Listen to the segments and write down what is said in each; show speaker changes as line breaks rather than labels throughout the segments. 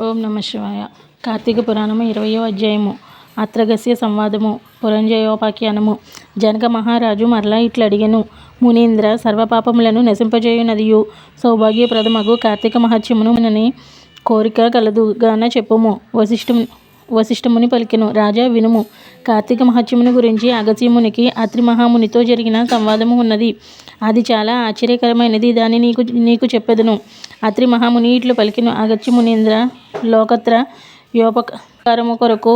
ఓం నమ శివాయ. కార్తీక పురాణము 20వ అధ్యాయము. అత్రగస్య సంవాదము. పురంజయోపాఖ్యానము. జనక మహారాజు మరలా ఇట్లడిగెను. మునీంద్ర, సర్వపాపములను నశింపజేయునదియు సౌభాగ్యప్రదమగు కార్తీక మహత్యమును నని కోరిక కలదు గాన చెప్పుము. వశిష్ఠముని పలికెను. రాజా వినుము. కార్తీక మహత్యమును గురించి అగస్త్యమునికి అత్రి మహామునితో జరిగిన సంవాదము ఉన్నది. అది చాలా ఆశ్చర్యకరమైనది. దాన్ని నీకు చెప్పెదను. అత్రి మహాముని ఇట్లు పలికెను. అగస్త్య మునీంద్ర, లోకత్ర యోపకారము కొరకు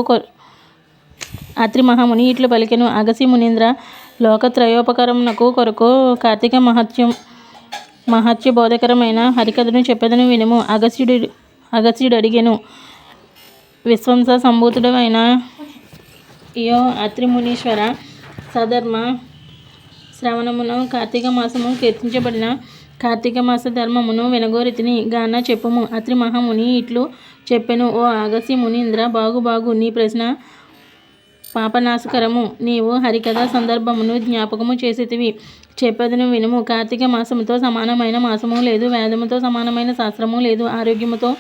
అత్రి మహాముని ఇట్లు పలికెను. అగస్త్య మునీంద్ర, లోకత్రయోపకారమునకు కొరకు కార్తీక మహత్య బోధకరమైన హరికథను చెప్పెదను వినుము. అగస్త్యుడు అడిగెను. విశ్వంస సంభూతుడైన యో అత్రి మునీశ్వర, సధర్మ శ్రవణమును కార్తీక మాసము కీర్తించబడిన కార్తీక మాస ధర్మమును వినగోరితిని గాన చెప్పుము. అత్రి మహాముని ఇట్లు చెప్పెను. ఓ అగస్త్య మునీంద్ర, బాగు నీ ప్రశ్న పాపనాశకరము. నీవు హరికథ సందర్భమును జ్ఞాపకము చేసేతివి. చెప్పెదను వినుము. కార్తీక మాసముతో సమానమైన మాసము లేదు. వేదముతో సమానమైన శాస్త్రము లేదు. ఆరోగ్యముతో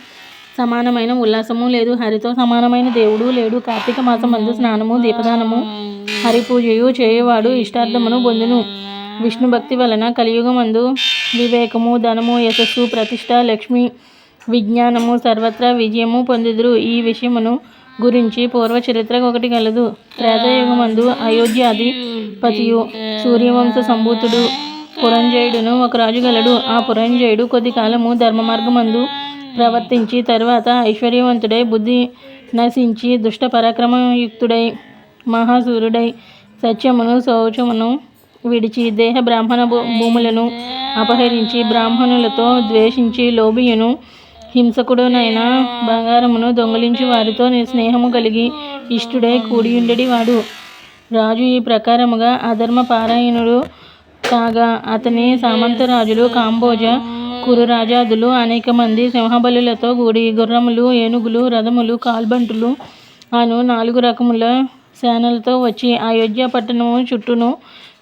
సమానమైన ఉల్లాసము లేదు. హరితో సమానమైన దేవుడు లేడు. కార్తీక మాసమందు స్నానము, దీపదానము, హరిపూజయు చేయువాడు ఇష్టార్థమును పొందును. విష్ణు భక్తి వలన కలియుగమందు వివేకము, ధనము, యశస్సు, ప్రతిష్ట, లక్ష్మి, విజ్ఞానము సర్వత్రా విజయము పొందుదురు. ఈ విషయమును గురించి పూర్వ చరిత్ర ఒకటి కలదు. త్రేతాయుగమందు అయోధ్యాధిపతియు సూర్యవంశ సంభూతుడు పురంజయుడును ఒక రాజు గలడు. ఆ పురంజయుడు కొద్ది కాలము ధర్మ మార్గమందు ప్రవర్తించి తరువాత ఐశ్వర్యవంతుడై బుద్ధి నశించి దుష్ట పరాక్రమయుక్తుడై మహాసూరుడై సత్యమును శౌచమును విడిచి దేహ బ్రాహ్మణ భూములను అపహరించి బ్రాహ్మణులతో ద్వేషించి లోభియును హింసకుడునైన బంగారమును దొంగిలించి వారితో స్నేహము కలిగి ఇష్టుడై కూడియుండెడి వాడు. రాజు ఈ ప్రకారముగా అధర్మ పారాయణుడు కాగా అతని సామంతరాజులు కాంబోజ, కురురాజాదులు అనేక మంది సింహబలులతో కూడి గుర్రములు, ఏనుగులు, రథములు, కాల్బంటులు అను 4 రకముల సేనలతో వచ్చి అయోధ్య పట్టణము చుట్టూను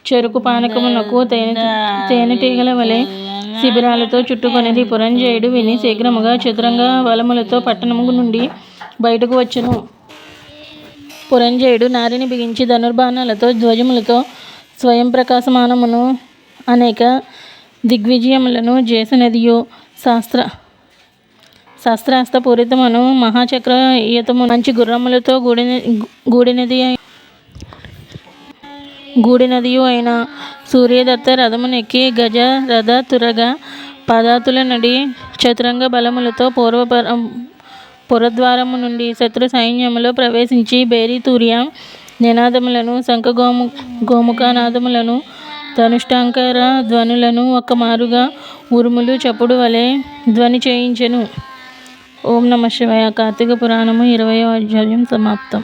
చెరుకు పానకమునకు తేనెటీగల వలె శిబిరాలతో చుట్టుకొనిది. పురంజయుడు విని శీఘ్రముగా చతురంగ బలములతో పట్టణము నుండి బయటకు వచ్చెను. పురంజయుడు నారిని బిగించి ధనుర్బాణాలతో ధ్వజములతో స్వయం ప్రకాశమానమును అనేక దిగ్విజయములను చేసినదియు శస్త్రాస్త్ర పూరితమును మహాచక్రయుతము మంచి గుర్రములతో గూడినదియు అయిన సూర్యదత్త రథమునెక్కి గజ రథ తురగ పదాతుల నడి చతురంగ బలములతో పురద్వారము నుండి శత్రు సైన్యములో ప్రవేశించి భేరీ తూర్య నినాదములను, శంఖ గోముఖనాదములను, ధనుష్టాంకర ధ్వనులను ఒక్కమారుగా ఉరుములు చప్పుడు వలె ధ్వని చేయించెను. ఓం నమ శివాయ. కార్తీక పురాణము 20వ అధ్యాయం సమాప్తం.